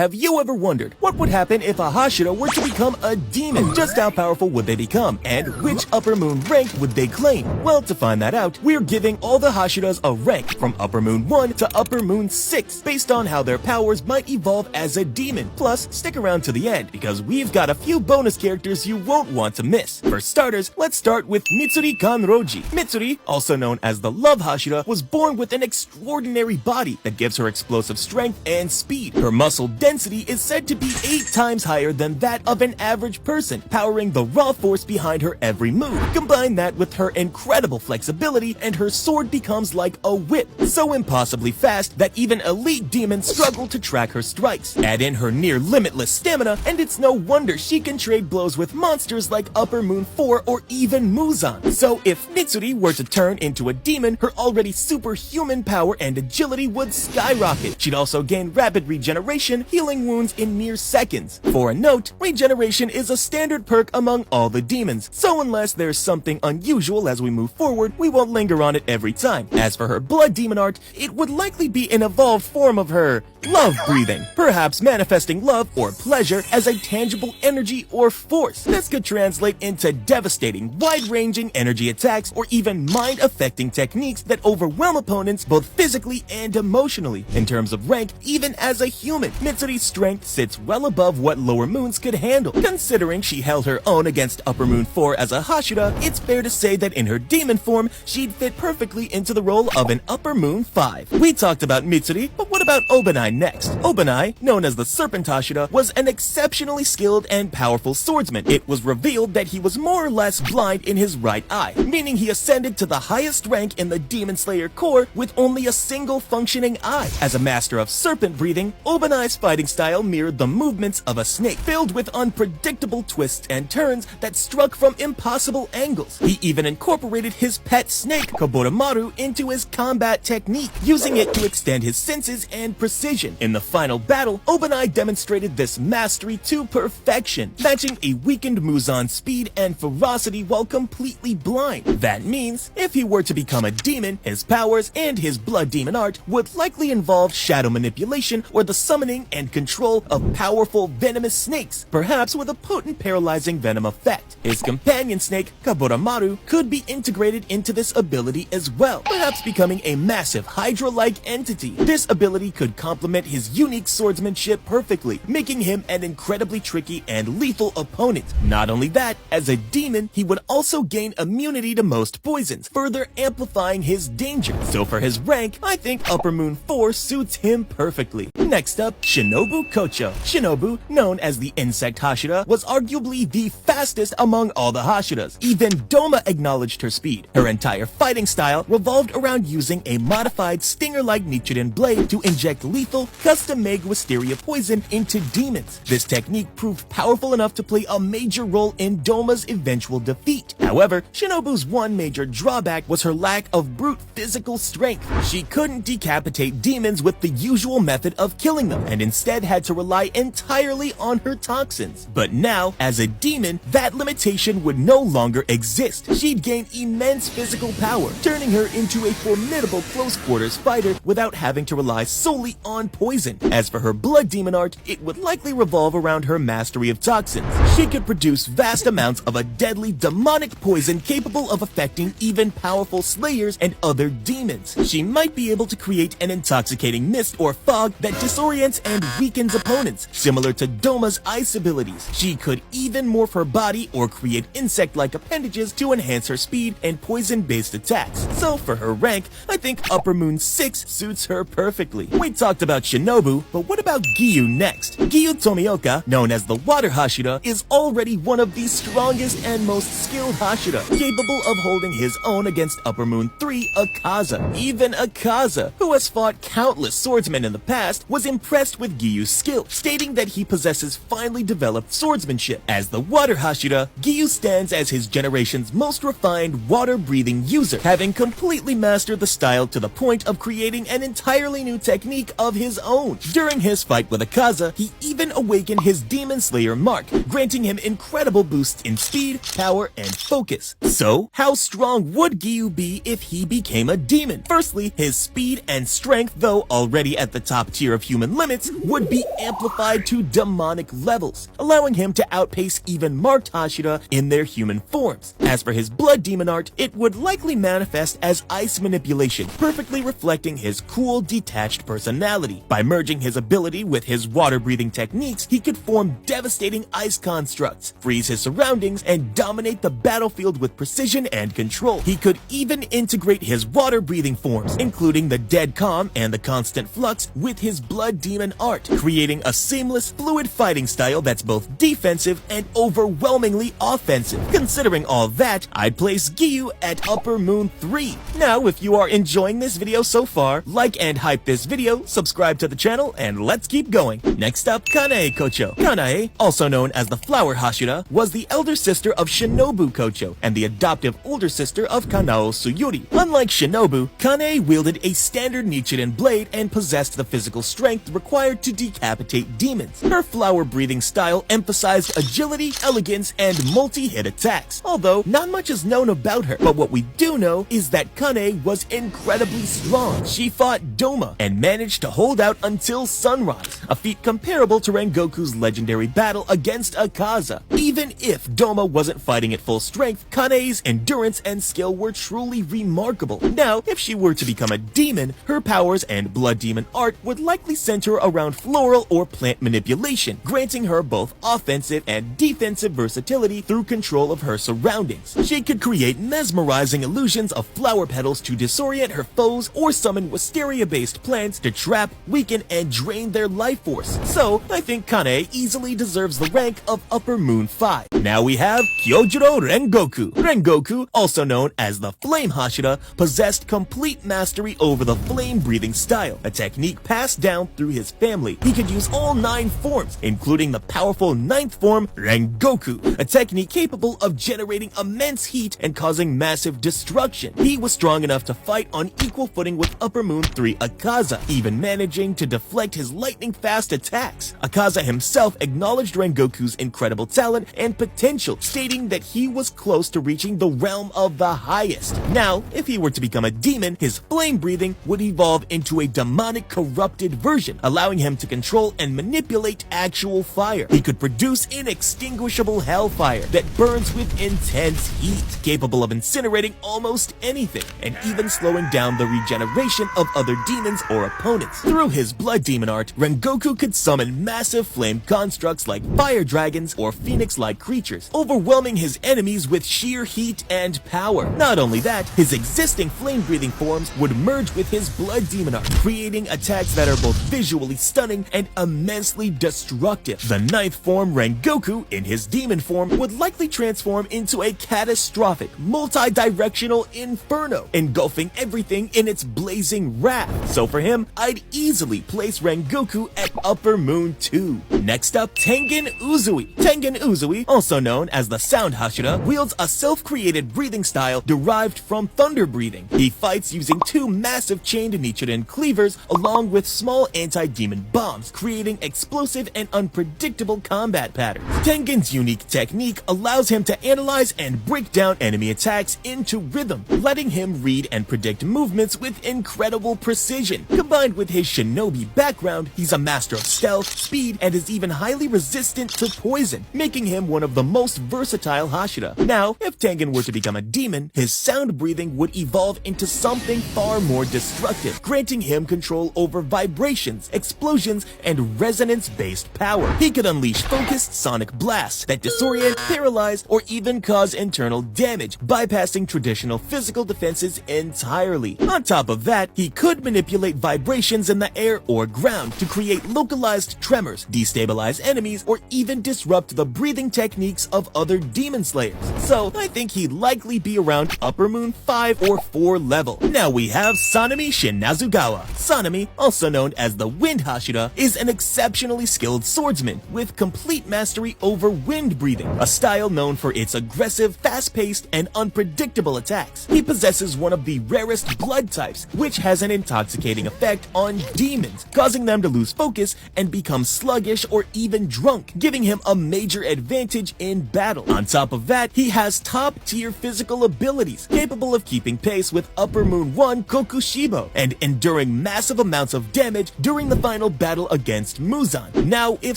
Have you ever wondered what would happen if a Hashira were to become a demon? Just how powerful would they become, and which Upper Moon rank would they claim? Well, to find that out, we're giving all the Hashiras a rank from Upper Moon 1 to Upper Moon 6, based on how their powers might evolve as a demon. Plus, stick around to the end, because we've got a few bonus characters you won't want to miss. For starters, let's start with Mitsuri Kanroji. Mitsuri, also known as the Love Hashira, was born with an extraordinary body that gives her explosive strength and speed. Her muscle density is said to be 8 times higher than that of an average person, powering the raw force behind her every move. Combine that with her incredible flexibility, and her sword becomes like a whip, so impossibly fast that even elite demons struggle to track her strikes. Add in her near limitless stamina, and it's no wonder she can trade blows with monsters like Upper Moon 4 or even Muzan. So if Mitsuri were to turn into a demon, her already superhuman power and agility would skyrocket. She'd also gain rapid regeneration, healing wounds in mere seconds. For a note, regeneration is a standard perk among all the demons, so unless there's something unusual as we move forward, we won't linger on it every time. As for her blood demon art, it would likely be an evolved form of her love breathing, perhaps manifesting love or pleasure as a tangible energy or force. This could translate into devastating, wide-ranging energy attacks or even mind-affecting techniques that overwhelm opponents both physically and emotionally. In terms of rank, even as a human, Mitsuri's strength sits well above what lower moons could handle. Considering she held her own against Upper Moon 4 as a Hashira, it's fair to say that in her demon form, she'd fit perfectly into the role of an Upper Moon 5. We talked about Mitsuri, but what about Obanai next? Obanai, known as the Serpent Hashira, was an exceptionally skilled and powerful swordsman. It was revealed that he was more or less blind in his right eye, meaning he ascended to the highest rank in the Demon Slayer Corps with only a single functioning eye. As a master of serpent breathing, Obanai's fighting style mirrored the movements of a snake, filled with unpredictable twists and turns that struck from impossible angles. He even incorporated his pet snake, Koboramaru, into his combat technique, using it to extend his senses and precision. In the final battle, Obanai demonstrated this mastery to perfection, matching a weakened Muzan's speed and ferocity while completely blind. That means, if he were to become a demon, his powers and his blood demon art would likely involve shadow manipulation or the summoning and control of powerful venomous snakes, perhaps with a potent paralyzing venom effect. His companion snake, Kaboramaru, could be integrated into this ability as well, perhaps becoming a massive Hydra-like entity. This ability could complement his unique swordsmanship perfectly, making him an incredibly tricky and lethal opponent. Not only that, as a demon, he would also gain immunity to most poisons, further amplifying his danger. So for his rank, I think Upper Moon 4 suits him perfectly. Next up, Shinobu Kocho. Shinobu, known as the Insect Hashira, was arguably the fastest among all the Hashiras. Even Doma acknowledged her speed. Her entire fighting style revolved around using a modified stinger-like Nichiren blade to inject lethal, custom-made wisteria poison into demons. This technique proved powerful enough to play a major role in Doma's eventual defeat. However, Shinobu's one major drawback was her lack of brute physical strength. She couldn't decapitate demons with the usual method of killing them, and instead had to rely entirely on her toxins. But now, as a demon, that limitation would no longer exist. She'd gain immense physical power, turning her into a formidable close-quarters fighter without having to rely solely on poison. As for her blood demon art, it would likely revolve around her mastery of toxins. She could produce vast amounts of a deadly demonic poison capable of affecting even powerful slayers and other demons. She might be able to create an intoxicating mist or fog that disorients and weakens opponents, similar to Doma's ice abilities. She could even morph her body or create insect-like appendages to enhance her speed and poison-based attacks. So for her rank, I think Upper Moon 6 suits her perfectly. We talked about Shinobu, but what about Giyu next? Giyu Tomioka, known as the Water Hashira, is already one of the strongest and most skilled Hashira, capable of holding his own against Upper Moon 3 Akaza. Even Akaza, who has fought countless swordsmen in the past, was impressed with Giyu's skill, stating that he possesses finely developed swordsmanship. As the Water Hashira, Giyu stands as his generation's most refined water-breathing user, having completely mastered the style to the point of creating an entirely new technique of his own. During his fight with Akaza, he even awakened his Demon Slayer mark, granting him incredible boosts in speed, power, and focus. So, how strong would Giyu be if he became a demon? Firstly, his speed and strength, though already at the top tier of human limits, would be amplified to demonic levels, allowing him to outpace even marked Hashira in their human forms. As for his blood demon art, it would likely manifest as ice manipulation, perfectly reflecting his cool, detached personality. By merging his ability with his water-breathing techniques, he could form devastating ice constructs, freeze his surroundings, and dominate the battlefield with precision and control. He could even integrate his water-breathing forms, including the dead calm and the constant flux, with his blood demon art, creating a seamless, fluid fighting style that's both defensive and overwhelmingly offensive. Considering all that, I'd place Giyu at Upper Moon 3. Now, if you are enjoying this video so far, like and hype this video, subscribe to the channel, and let's keep going. Next up, Kanae Kocho. Kanae, also known as the Flower Hashira, was the elder sister of Shinobu Kocho and the adoptive older sister of Kanao Tsuyuri. Unlike Shinobu, Kanae wielded a standard Nichiren blade and possessed the physical strength required to decapitate demons. Her flower-breathing style emphasized agility, elegance, and multi-hit attacks, although not much is known about her. But what we do know is that Kanae was incredibly strong. She fought Doma and managed to hold out until sunrise, a feat comparable to Rengoku's legendary battle against Akaza. Even if Doma wasn't fighting at full strength, Kanae's endurance and skill were truly remarkable. Now, if she were to become a demon, her powers and blood demon art would likely center around floral or plant manipulation, granting her both offensive and defensive versatility through control of her surroundings. She could create mesmerizing illusions of flower petals to disorient her foes or summon wisteria-based plants to trap, weaken, and drain their life force. So, I think Kanae easily deserves the rank of Upper Moon 5. Now we have Kyojuro Rengoku. Rengoku, also known as the Flame Hashira, possessed complete mastery over the flame-breathing style, a technique passed down through his family. He could use all 9 forms, including the powerful 9th form, Rengoku, a technique capable of generating immense heat and causing massive destruction. He was strong enough to fight on equal footing with Upper Moon 3 Akaza, even managing to deflect his lightning-fast attacks. Akaza himself acknowledged Rengoku's incredible talent and potential, stating that he was close to reaching the realm of the highest. Now, if he were to become a demon, his flame breathing would evolve into a demonic corrupted version, allowing him to control and manipulate actual fire. He could produce inextinguishable hellfire that burns with intense heat, capable of incinerating almost anything, and even slowing down the regeneration of other demons or opponents. Through his blood demon art, Rengoku could summon massive flame constructs like fire dragons or phoenix-like creatures, overwhelming his enemies with sheer heat and power. Not only that, his existing flame-breathing forms would merge with his blood demon art, creating attacks that are both visually stunning and immensely destructive. The 9th form, Rengoku, in his demon form, would likely transform into a catastrophic, multi-directional inferno, engulfing everything in its blazing wrath. So for him, I'd easily place Rengoku at Upper Moon 2. Next up, Tengen Uzui. Tengen Uzui, also known as the Sound Hashira, wields a self-created breathing style derived from thunder breathing. He fights using 2 massive chained Nichiren cleavers along with small anti-demon bombs, creating explosive and unpredictable combat patterns. Tengen's unique technique allows him to analyze and break down enemy attacks into rhythm, letting him read and predict movements with incredible precision. Combined with his shinobi background, he's a master of stealth, speed, and is even highly resistant to poison, making him one of the most versatile Hashira. Now, if Tengen were to become a demon, his sound breathing would evolve into something far more destructive, granting him control over vibrations, explosions, and resonance-based power. He could unleash focused sonic blasts that disorient, paralyze, or even cause internal damage, bypassing traditional physical defenses entirely. On top of that, he could manipulate vibrations in the air or ground to create localized tremors, destabilize enemies, or even disrupt the breathing techniques of other demon slayers. So, I think he'd likely be around Upper Moon 5 or 4 level. Now we have Sanemi Shinazugawa. Sanemi, also known as the Wind Hashira, is an exceptionally skilled swordsman with complete mastery over wind breathing, a style known for its aggressive, fast-paced, and unpredictable attacks. He possesses one of the rarest blood types, which has an intoxicating effect on demons, causing them to lose focus and become sluggish or even drunk, giving him a major advantage advantage in battle. On top of that, he has top-tier physical abilities, capable of keeping pace with Upper Moon 1 Kokushibo, and enduring massive amounts of damage during the final battle against Muzan. Now, if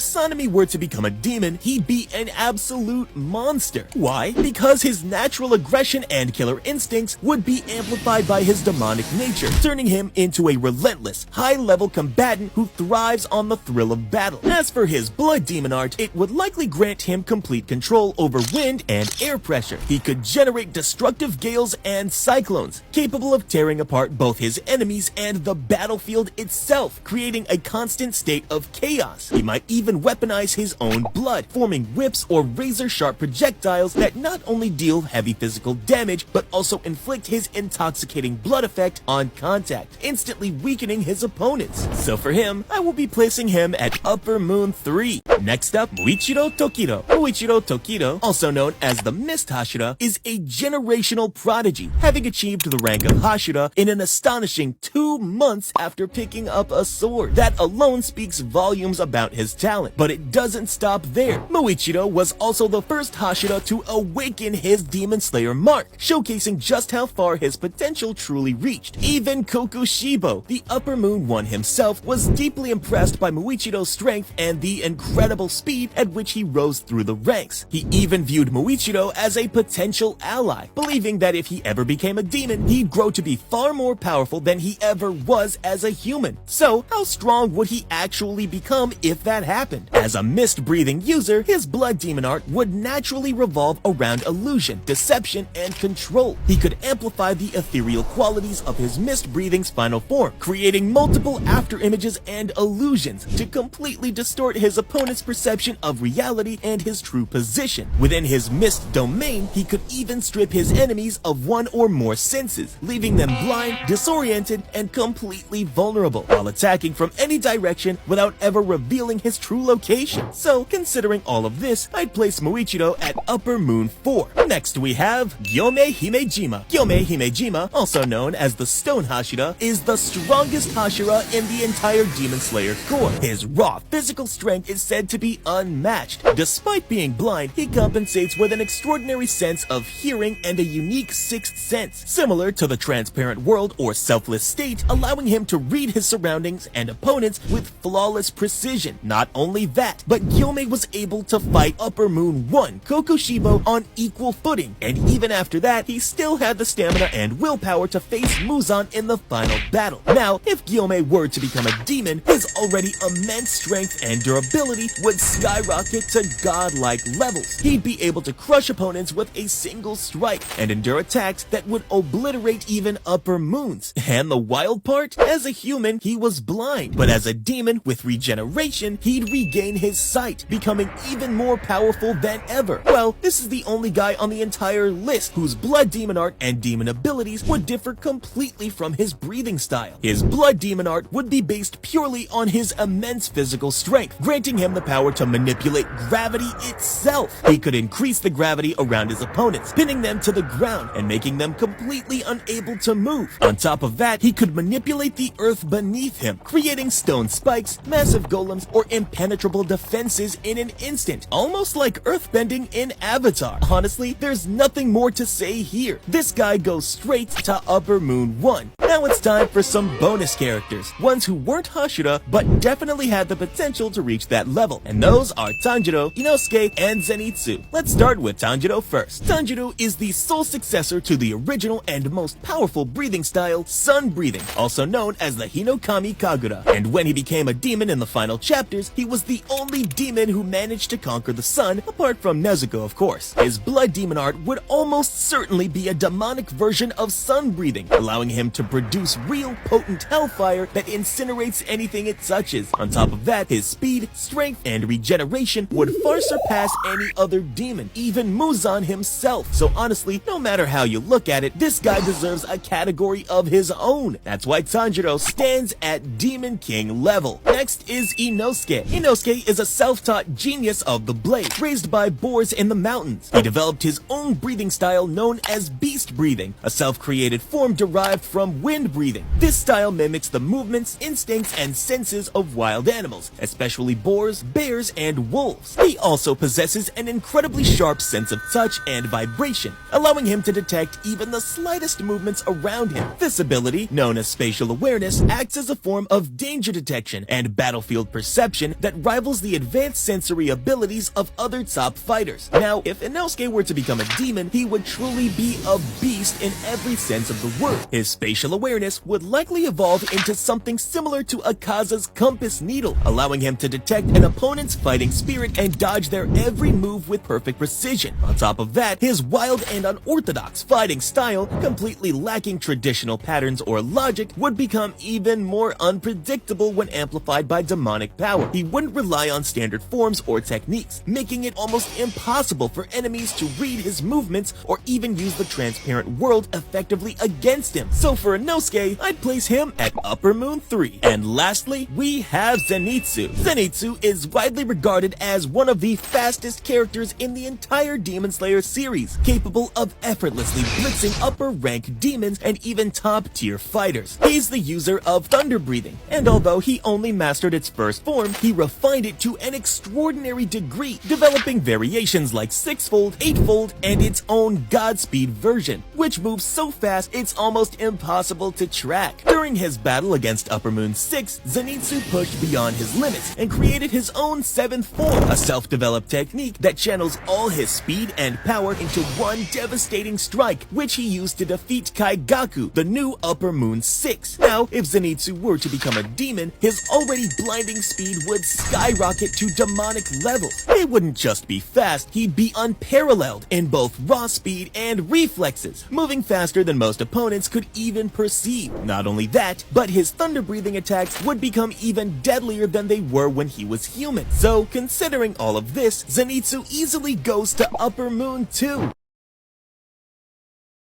Sanemi were to become a demon, he'd be an absolute monster. Why? Because his natural aggression and killer instincts would be amplified by his demonic nature, turning him into a relentless, high-level combatant who thrives on the thrill of battle. As for his blood demon art, it would likely grant him complete control over wind and air pressure. He could generate destructive gales and cyclones, capable of tearing apart both his enemies and the battlefield itself, creating a constant state of chaos. He might even weaponize his own blood, forming whips or razor-sharp projectiles that not only deal heavy physical damage, but also inflict his intoxicating blood effect on contact, instantly weakening his opponents. So for him, I will be placing him at Upper Moon 3. Next up, Muichiro Tokiro. Muichiro Tokiro, also known as the Mist Hashira, is a generational prodigy, having achieved the rank of Hashira in an astonishing 2 months after picking up a sword. That alone speaks volumes about his talent, but it doesn't stop there. Muichiro was also the first Hashira to awaken his Demon Slayer mark, showcasing just how far his potential truly reached. Even Kokushibo, the Upper Moon 1 himself, was deeply impressed by Muichiro's strength and the incredible speed at which he rose through the ranks. He even viewed Muichiro as a potential ally, believing that if he ever became a demon, he'd grow to be far more powerful than he ever was as a human. So, how strong would he actually become if that happened? As a mist-breathing user, his blood demon art would naturally revolve around illusion, deception, and control. He could amplify the ethereal qualities of his mist-breathing's final form, creating multiple afterimages and illusions to completely distort his opponent's perception of reality and his true position. Within his mist domain, he could even strip his enemies of one or more senses, leaving them blind, disoriented, and completely vulnerable, while attacking from any direction without ever revealing his true location. So, considering all of this, I'd place Muichiro at Upper Moon 4. Next we have Gyome Himejima. Gyome Himejima, also known as the Stone Hashira, is the strongest Hashira in the entire Demon Slayer Corps. His raw physical strength is said to be unmatched. Despite being blind, he compensates with an extraordinary sense of hearing and a unique sixth sense, similar to the transparent world or selfless state, allowing him to read his surroundings and opponents with flawless precision. Not only that, but Gyome was able to fight Upper Moon 1 Kokushibo on equal footing, and even after that, he still had the stamina and willpower to face Muzan in the final battle. Now, if Gyome were to become a demon, his already immense strength and durability would skyrocket to godlike levels. He'd be able to crush opponents with a single strike and endure attacks that would obliterate even Upper Moons. And the wild part? As a human, he was blind, but as a demon with regeneration, he'd regain his sight, becoming even more powerful than ever. Well, this is the only guy on the entire list whose blood demon art and demon abilities would differ completely from his breathing style. His blood demon art would be based purely on his immense physical strength, granting him the power to manipulate gravity itself. He could increase the gravity around his opponents, pinning them to the ground and making them completely unable to move. On top of that, he could manipulate the earth beneath him, creating stone spikes, massive golems, or impenetrable defenses in an instant, almost like earthbending in Avatar. Honestly, there's nothing more to say here. This guy goes straight to Upper Moon 1. Now it's time for some bonus characters, ones who weren't Hashira, but definitely had the potential to reach that level, and those are Tanjiro, Inosuke, and Zenitsu. Let's start with Tanjiro first. Tanjiro is the sole successor to the original and most powerful breathing style, sun breathing, also known as the Hinokami Kagura. And when he became a demon in the final chapters, he was the only demon who managed to conquer the sun, apart from Nezuko, of course. His blood demon art would almost certainly be a demonic version of sun breathing, allowing him to produce real potent hellfire that incinerates anything it touches. On top of that, his speed, strength, and regeneration would far surpass any other demon, even Muzan himself. So honestly, no matter how you look at it, this guy deserves a category of his own. That's why Tanjiro stands at Demon King level. Next is Inosuke. Inosuke is a self-taught genius of the blade, raised by boars in the mountains. He developed his own breathing style known as beast breathing, a self-created form derived from wind breathing. This style mimics the movements, instincts, and senses of wild animals, especially boars, bears, and wolves. He also possesses an incredibly sharp sense of touch and vibration, allowing him to detect even the slightest movements around him. This ability, known as spatial awareness, acts as a form of danger detection and battlefield perception that rivals the advanced sensory abilities of other top fighters. Now, if Inosuke were to become a demon, he would truly be a beast in every sense of the word. His spatial awareness would likely evolve into something similar to Akaza's compass needle, allowing him to detect an opponent's fighting spirit and dodge their every move with perfect precision. On top of that, his wild and unorthodox fighting style, completely lacking traditional patterns or logic, would become even more unpredictable when amplified by demonic power. He wouldn't rely on standard forms or techniques, making it almost impossible for enemies to read his movements or even use the transparent world effectively against him. So for Inosuke, I'd place him at Upper Moon 3. And lastly, we have Zenitsu. Zenitsu is widely regarded as one of the fastest characters in the entire Demon Slayer series, capable of effortlessly blitzing upper rank demons and even top tier fighters. He's the user of thunder breathing, and although he only mastered its first form, he refined it to an extraordinary degree, developing variations like 6-fold, 8-fold, and its own Godspeed version, which moves so fast it's almost impossible to track. During his battle against Upper Moon 6, Zenitsu pushed beyond his limits and created his own 7th form, a self-developed technique that channels all his speed and power into one devastating strike, which he used to defeat Kaigaku, the new Upper Moon 6. Now, if Zenitsu were to become a demon, his already blinding speed would skyrocket to demonic levels. It wouldn't just be fast, he'd be unparalleled in both raw speed and reflexes, moving faster than most opponents could even perceive. Not only that, but his thunder breathing attacks would become even deadlier than they were when he was human. So, considering all of this, Zenitsu easily goes to Upper Moon 2.